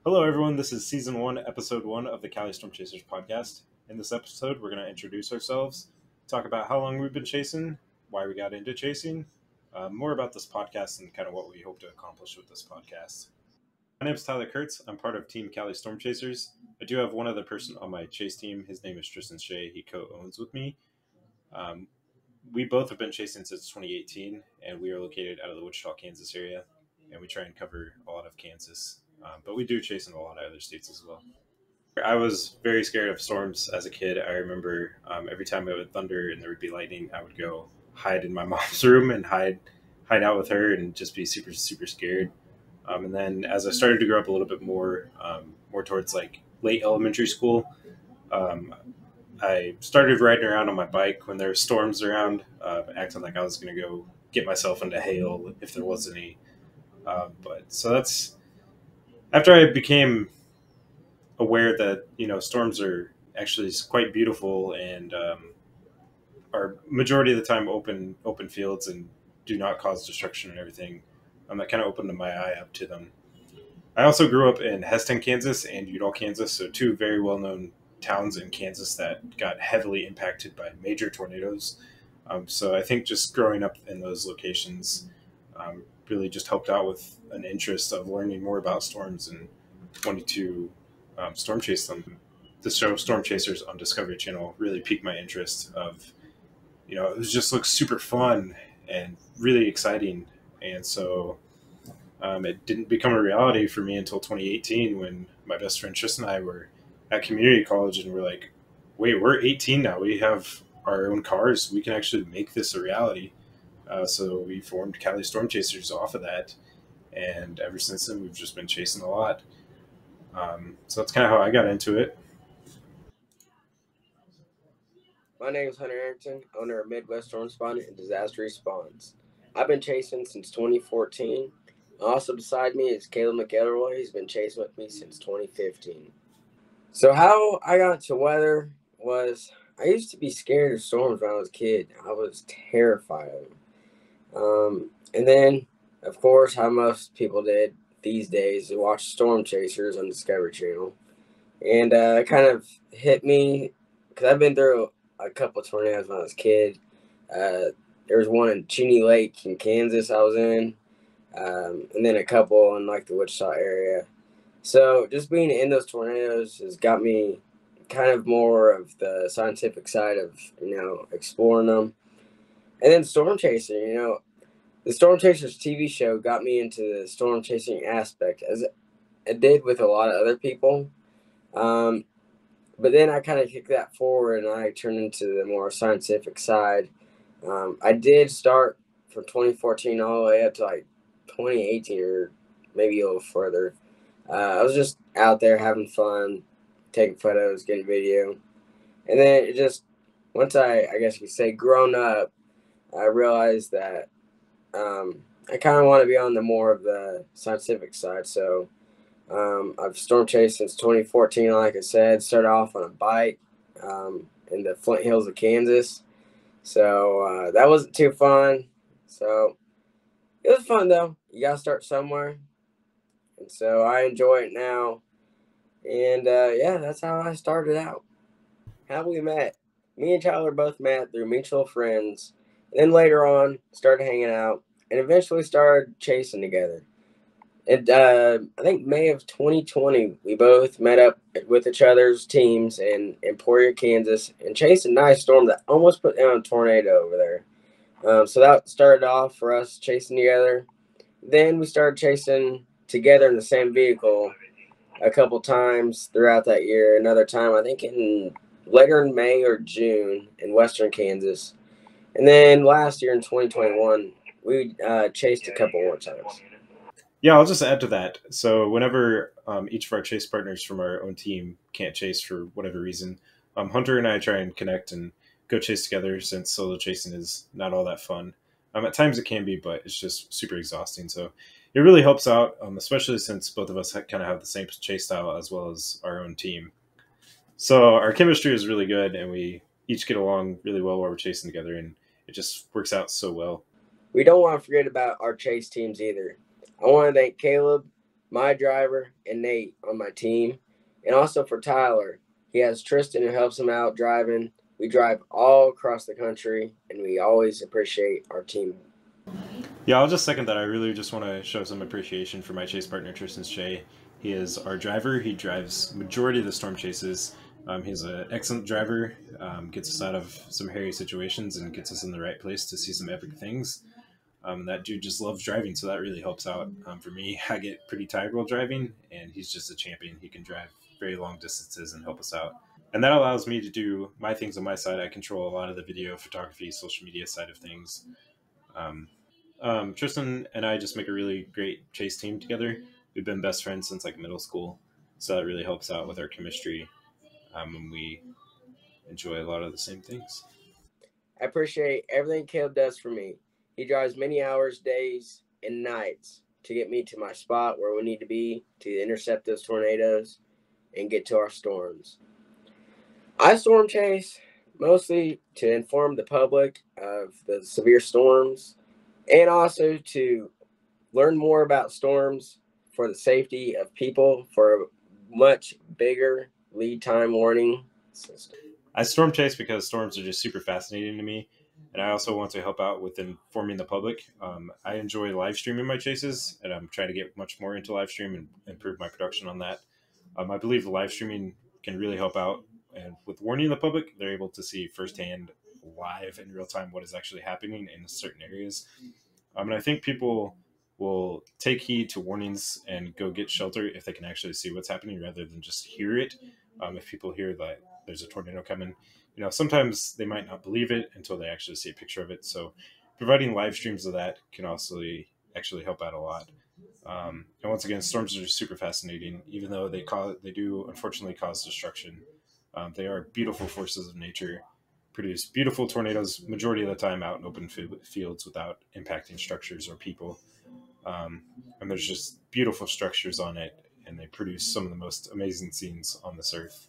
Hello, everyone. This is Season 1, Episode 1 of the Cowley Stormchasers podcast. In this episode, we're going to introduce ourselves, talk about how long we've been chasing, why we got into chasing, more about this podcast, and kind of what we hope to accomplish with this podcast. My name is Tyler Kurtz. I'm part of Team Cowley Stormchasers. I do have one other person on my chase team. His name is Tristan Shea. He co-owns with me. Um, we both have been chasing since 2018, and we are located out of the Wichita, Kansas area, and we try and cover a lot of Kansas. But we do chase in a lot of other states as well. I was very scared of storms as a kid. I remember every time it would thunder and there would be lightning, I would go hide in my mom's room and hide out with her and just be super scared. And then as I started to grow up a little bit more towards like late elementary school, um, I started riding around on my bike when there were storms around, acting like I was going to go get myself into hail if there was any. But so that's after I became aware that storms are actually quite beautiful and are majority of the time open fields and do not cause destruction and everything. That kind of opened my eye up to them. I also grew up in Heston, Kansas, and Udall, Kansas, so two very well-known towns in Kansas that got heavily impacted by major tornadoes. So I think just growing up in those locations really just helped out with an interest of learning more about storms and wanting to storm chase them. The show Storm Chasers on Discovery Channel really piqued my interest of, it just looks super fun and really exciting. And so it didn't become a reality for me until 2018 when my best friend Tristan and I were at community college and we're like, wait, we're 18 now. We have our own cars. We can actually make this a reality. So we formed Cowley Storm Chasers off of that. And ever since then, we've just been chasing a lot. So that's kind of how I got into it. My name is Hunter Arrington, owner of Midwest Storm Respondent and Disaster Response. I've been chasing since 2014. Also beside me is Caleb McElroy. He's been chasing with me since 2015. So how I got into weather was I used to be scared of storms when I was a kid. I was terrified of them. And then, of course, how most people did these days, they watch Storm Chasers on Discovery Channel. And it kind of hit me because I've been through a couple of tornadoes when I was a kid. There was one in Cheney Lake in Kansas I was in, and then a couple in like the Wichita area. So just being in those tornadoes has got me kind of more of the scientific side of exploring them, and then storm chasing. The Storm Chasers TV show got me into the storm chasing aspect as it did with a lot of other people. But then I kind of kicked that forward and I turned into the more scientific side. I did start from 2014 all the way up to like 2018 or maybe a little further. I was just out there having fun, taking photos, getting video. And then it just, once I guess you could say, grown up, I realized that I kind of want to be on the more of the scientific side. So I've storm chased since 2014, like I said. Started off on a bike in the Flint Hills of Kansas. So that wasn't too fun. So it was fun, though. You got to start somewhere. And so I enjoy it now. And yeah, that's how I started out. How we met. Me and Tyler both met through mutual friends. And then later on, started hanging out. And eventually started chasing together. And I think May of 2020, we both met up with each other's teams in Emporia, Kansas, and chased a nice storm that almost put down a tornado over there. So that started off for us chasing together. Then we started chasing together in the same vehicle a couple times throughout that year. Another time, I think later in May or June in western Kansas. And then last year in 2021, we chased a couple more times. Yeah, I'll just add to that. So whenever each of our chase partners from our own team can't chase for whatever reason, Hunter and I try and connect and go chase together since solo chasing is not all that fun. At times it can be, but it's just super exhausting. So it really helps out, especially since both of us kind of have the same chase style as well as our own team. So our chemistry is really good, and we each get along really well while we're chasing together, and it just works out so well. We don't want to forget about our chase teams either. I want to thank Caleb, my driver, and Nate on my team. And also for Tyler, he has Tristan who helps him out driving. We drive all across the country, and we always appreciate our team. Yeah, I'll just second that. I really just want to show some appreciation for my chase partner, Tristan Shea. He is our driver. He drives majority of the storm chases. He's an excellent driver, gets us out of some hairy situations and gets us in the right place to see some epic things. That dude just loves driving, so that really helps out. For me, I get pretty tired while driving, and he's just a champion. He can drive very long distances and help us out. And that allows me to do my things on my side. I control a lot of the video, photography, social media side of things. Um, Tristan and I just make a really great chase team together. We've been best friends since like middle school, so that really helps out with our chemistry, and we enjoy a lot of the same things. I appreciate everything Caleb does for me. He drives many hours, days, and nights to get me to my spot where we need to be to intercept those tornadoes and get to our storms. I storm chase mostly to inform the public of the severe storms and also to learn more about storms for the safety of people for a much bigger lead time warning system. I storm chase because storms are just super fascinating to me, and I also want to help out with informing the public. I enjoy live streaming my chases, and I'm trying to get much more into live stream and improve my production on that. I believe live streaming can really help out, and with warning the public, they're able to see firsthand, live in real time, what is actually happening in certain areas. And I think people will take heed to warnings and go get shelter if they can actually see what's happening rather than just hear it. If people hear that there's a tornado coming, sometimes they might not believe it until they actually see a picture of it. So providing live streams of that can also actually help out a lot. And once again, storms are just super fascinating, even though they do unfortunately cause destruction. They are beautiful forces of nature, produce beautiful tornadoes majority of the time out in open fields without impacting structures or people. And there's just beautiful structures on it, and they produce some of the most amazing scenes on this earth.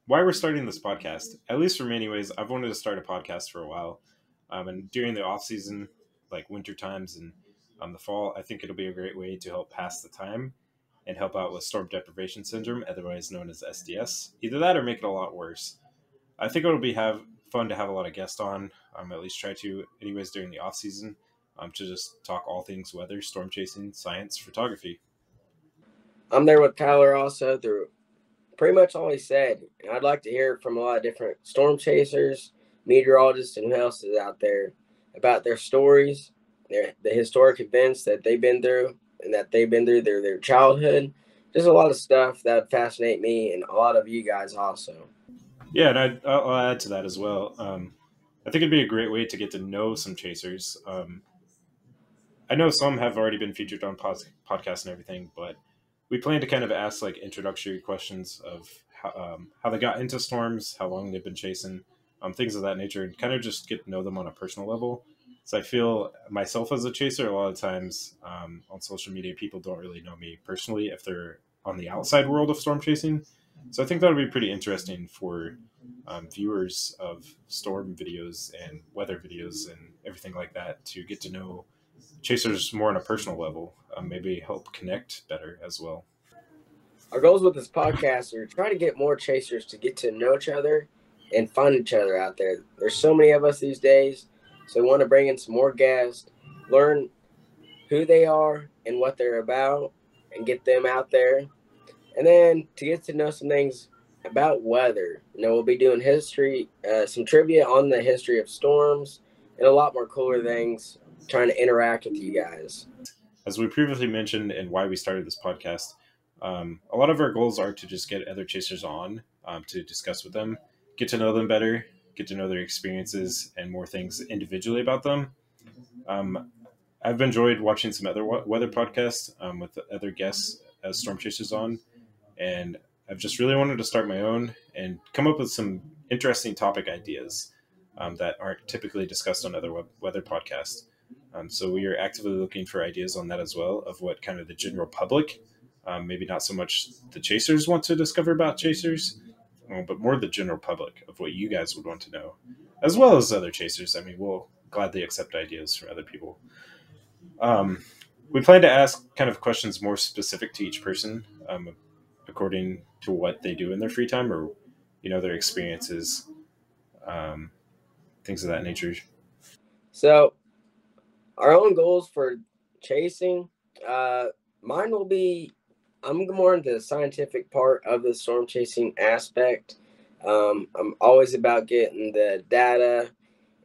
Why we're starting this podcast, at least for me anyways, I've wanted to start a podcast for a while. And during the off season, like winter times and the fall, I think it'll be a great way to help pass the time and help out with storm deprivation syndrome, otherwise known as SDS. Either that or make it a lot worse. I think it'll be fun to have a lot of guests on. At least try to, anyways, during the off season, to just talk all things weather, storm chasing, science, photography. I'm there with Tyler also through pretty much all he said. And I'd like to hear from a lot of different storm chasers, meteorologists, and who else is out there about their stories, the historic events that they've been through and that they've been through their childhood. Just a lot of stuff that would fascinate me and a lot of you guys also. Yeah, and I'll add to that as well. I think it'd be a great way to get to know some chasers. I know some have already been featured on podcasts and everything, but we plan to kind of ask like introductory questions of how they got into storms, how long they've been chasing, things of that nature, and kind of just get to know them on a personal level. So I feel myself as a chaser, a lot of times on social media, people don't really know me personally if they're on the outside world of storm chasing. So I think that would be pretty interesting for viewers of storm videos and weather videos and everything like that to get to know chasers more on a personal level, maybe help connect better as well. Our goals with this podcast are to try to get more chasers to get to know each other and find each other out there. There's so many of us these days, so we want to bring in some more guests, learn who they are and what they're about, and get them out there. And then to get to know some things about weather. We'll be doing history, some trivia on the history of storms, and a lot more cooler things, trying to interact with you guys. As we previously mentioned and why we started this podcast, a lot of our goals are to just get other chasers on to discuss with them, get to know them better, get to know their experiences and more things individually about them. I've enjoyed watching some other weather podcasts with other guests as storm chasers on, and I've just really wanted to start my own and come up with some interesting topic ideas that aren't typically discussed on other weather podcasts. So we are actively looking for ideas on that as well, of what kind of the general public, maybe not so much the chasers want to discover about chasers, but more the general public of what you guys would want to know, as well as other chasers. I mean, we'll gladly accept ideas from other people. Um, We plan to ask kind of questions more specific to each person, according to what they do in their free time or, their experiences, um, things of that nature. So our own goals for chasing, mine will be, I'm more into the scientific part of the storm chasing aspect. I'm always about getting the data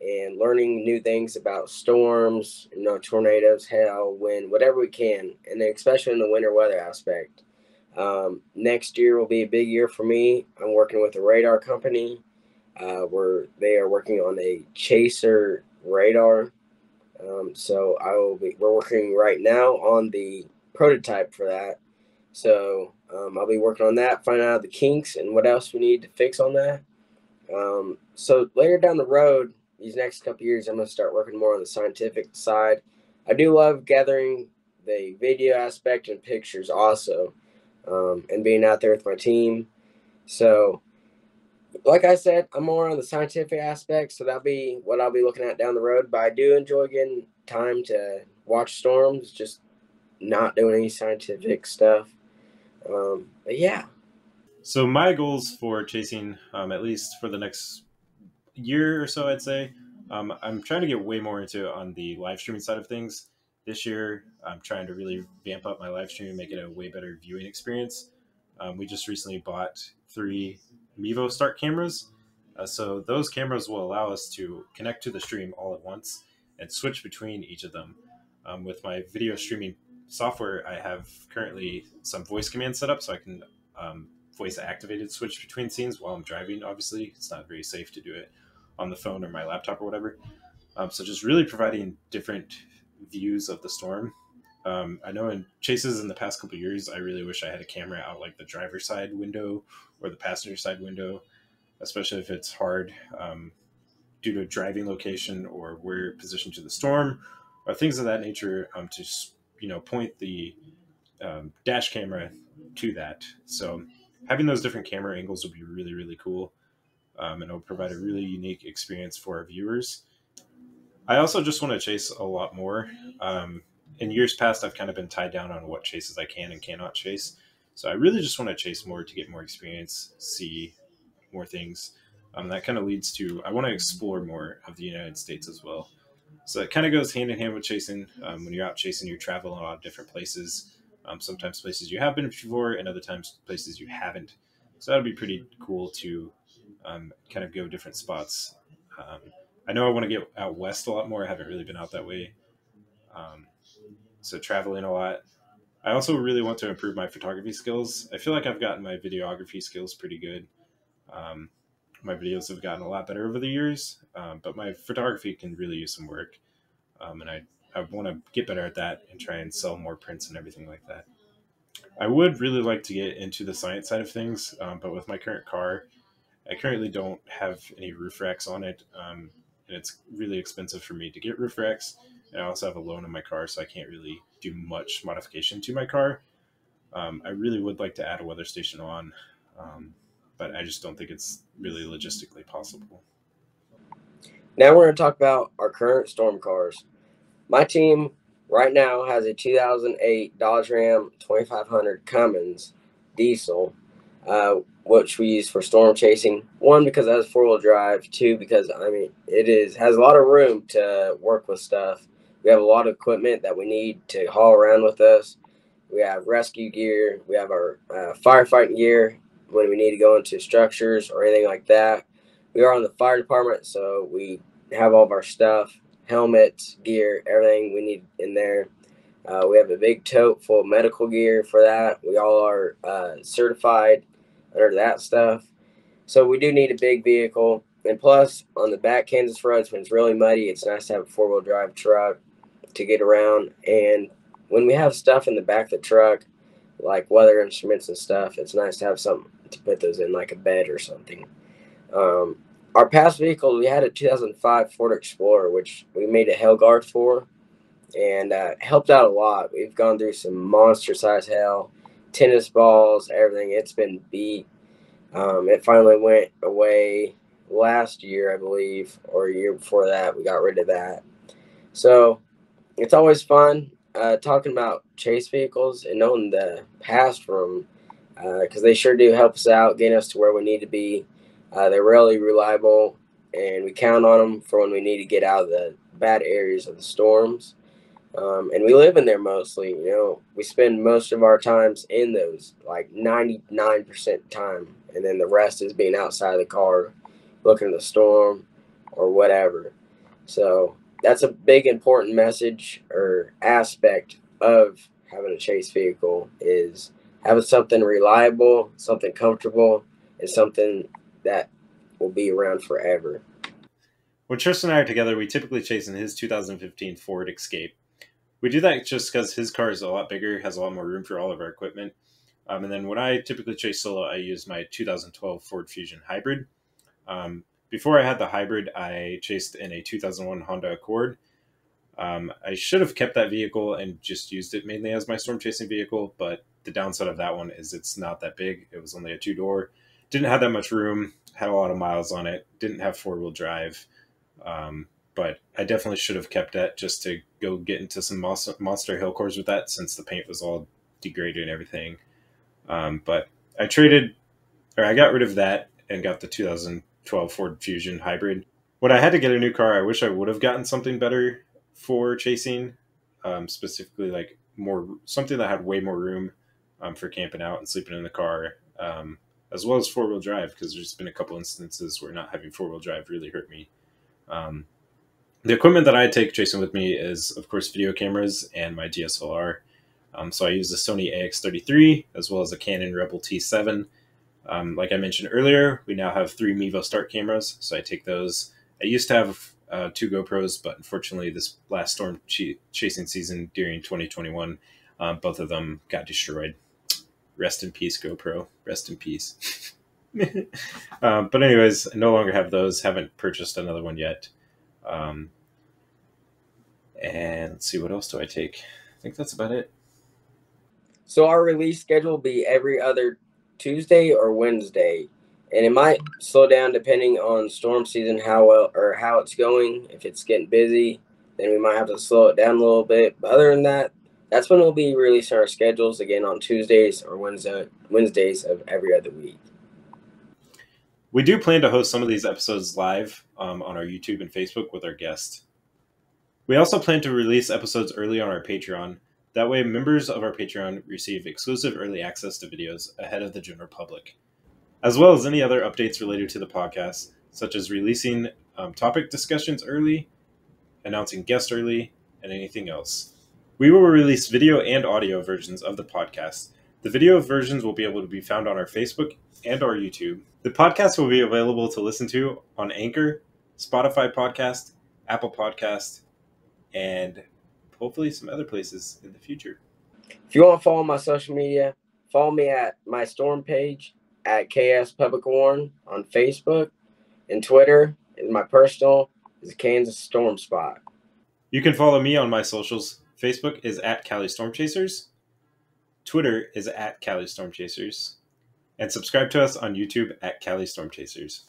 and learning new things about storms, tornadoes, hail, wind, whatever we can, and then especially in the winter weather aspect. Next year will be a big year for me. I'm working with a radar company where they are working on a chaser radar. So we're working right now on the prototype for that. So I'll be working on that, finding out the kinks and what else we need to fix on that. So later down the road, these next couple years, I'm going to start working more on the scientific side. I do love gathering the video aspect and pictures also, and being out there with my team. So, like I said, I'm more on the scientific aspect, so that'll be what I'll be looking at down the road. But I do enjoy getting time to watch storms, just not doing any scientific stuff. But yeah. So my goals for chasing, at least for the next year or so, I'd say, I'm trying to get way more into on the live streaming side of things. This year, I'm trying to really vamp up my live stream, make it a way better viewing experience. We just recently bought 3 Mevo Start cameras. So those cameras will allow us to connect to the stream all at once and switch between each of them. With my video streaming software, I have currently some voice commands set up so I can voice activated switch between scenes while I'm driving. Obviously, it's not very safe to do it on the phone or my laptop or whatever. So just really providing different views of the storm. I know in chases in the past couple of years, I really wish I had a camera out like the driver's side window or the passenger side window, especially if it's hard due to driving location or where you're positioned to the storm or things of that nature, to point the dash camera to that. So having those different camera angles would be really, really cool. And it'll provide a really unique experience for our viewers. I also just want to chase a lot more. In years past, I've kind of been tied down on what chases I can and cannot chase. So I really just want to chase more to get more experience, see more things. That kind of leads to I want to explore more of the United States as well. So it kind of goes hand in hand with chasing. When you're out chasing, you travel a lot of different places. Sometimes places you have been before, and other times places you haven't. So that'd be pretty cool to kind of go different spots. Um, I know I want to get out west a lot more. I haven't really been out that way. Um, so traveling a lot. I also really want to improve my photography skills. I feel like I've gotten my videography skills pretty good. Um, my videos have gotten a lot better over the years, but my photography can really use some work. And I want to get better at that and try and sell more prints and everything like that. I would really like to get into the science side of things, but with my current car, I currently don't have any roof racks on it, and it's really expensive for me to get roof racks. And I also have a loan on my car, so I can't really do much modification to my car. I really would like to add a weather station on, um, but I just don't think it's really logistically possible. Now we're going to talk about our current storm cars. My team right now has a 2008 Dodge Ram 2500 Cummins diesel, which we use for storm chasing. One, because it has 4-wheel drive. Two, because it has a lot of room to work with stuff. We have a lot of equipment that we need to haul around with us. We have rescue gear. We have our firefighting gear when we need to go into structures or anything like that. We are on the fire department, so we have all of our stuff, helmets, gear, everything we need in there. We have a big tote full of medical gear for that. We all are certified under that stuff. So we do need a big vehicle. And plus, on the back Kansas roads, when it's really muddy, it's nice to have a 4-wheel drive truck to get around. And when we have stuff in the back of the truck, like weather instruments and stuff, it's nice to have something to put those in, like a bed or something. Our past vehicle, we had a 2005 Ford Explorer, which we made a hail guard for, and helped out a lot. We've gone through some monster size hail, tennis balls, everything. It's been beat. It finally went away last year, I believe, or a year before that. We got rid of that. So it's always fun. talking about chase vehicles and knowing the past from because they sure do help us out, getting us to where we need to be. They're really reliable, and we count on them for when we need to get out of the bad areas of the storms. And we live in there mostly. We spend most of our times in those, like 99% time, and then the rest is being outside of the car, looking at the storm or whatever. So that's a big important message or aspect of having a chase vehicle is having something reliable, something comfortable, and something that will be around forever. When Tristan and I are together, we typically chase in his 2015 Ford Escape. We do that just because his car is a lot bigger, has a lot more room for all of our equipment. And then when I typically chase solo, I use my 2012 Ford Fusion Hybrid. Before I had the hybrid, I chased in a 2001 Honda Accord. I should have kept that vehicle and just used it mainly as my storm chasing vehicle, but the downside of that one is it's not that big. It was only a 2-door, didn't have that much room, had a lot of miles on it, didn't have 4-wheel drive. But I definitely should have kept that just to go get into some monster hill cores with that, since the paint was all degraded and everything. But I got rid of that and got the 2012 Ford Fusion Hybrid. When I had to get a new car, I wish I would have gotten something better for chasing, specifically like something that had way more room for camping out and sleeping in the car, as well as 4-wheel drive, because there's been a couple instances where not having 4-wheel drive really hurt me. The equipment that I take chasing with me is, of course, video cameras and my DSLR. So I use the Sony AX33 as well as a Canon Rebel T7. Like I mentioned earlier, we now have 3 Mevo Start cameras, so I take those. I used to have 2 GoPros, but unfortunately this last storm chasing season during 2021, both of them got destroyed. Rest in peace, GoPro. Rest in peace. But anyways, I no longer have those. Haven't purchased another one yet. And let's see, what else do I take? I think that's about it. So our release schedule will be every other Tuesday or Wednesday, and it might slow down depending on storm season, how it's going. If it's getting busy, then we might have to slow it down a little bit. But other than that, that's when we'll be releasing our schedules again on Tuesdays or Wednesdays of every other week. We do plan to host some of these episodes live on our YouTube and Facebook with our guests. We also plan to release episodes early on our Patreon. That way, members of our Patreon receive exclusive early access to videos ahead of the general public, as well as any other updates related to the podcast, such as releasing topic discussions early, announcing guests early, and anything else. We will release video and audio versions of the podcast. The video versions will be able to be found on our Facebook and our YouTube. The podcast will be available to listen to on Anchor, Spotify Podcast, Apple Podcast, and hopefully some other places in the future. If you want to follow my social media, follow me at my storm page at KS Public Warn on Facebook, and Twitter is my personal is Kansas Storm Spot. You can follow me on my socials. Facebook is at cowleystormchasers. Twitter is at cowleystormchasers. And subscribe to us on YouTube at cowleystormchasers.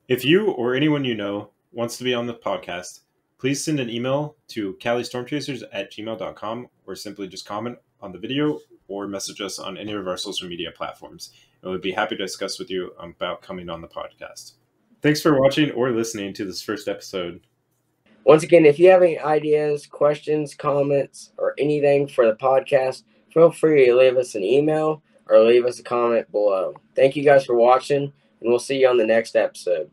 If you or anyone you know wants to be on the podcast, please send an email to cowleystormchasers@gmail.com, or simply just comment on the video or message us on any of our social media platforms. And we'd be happy to discuss with you about coming on the podcast. Thanks for watching or listening to this first episode. Once again, if you have any ideas, questions, comments, or anything for the podcast, feel free to leave us an email or leave us a comment below. Thank you guys for watching, and we'll see you on the next episode.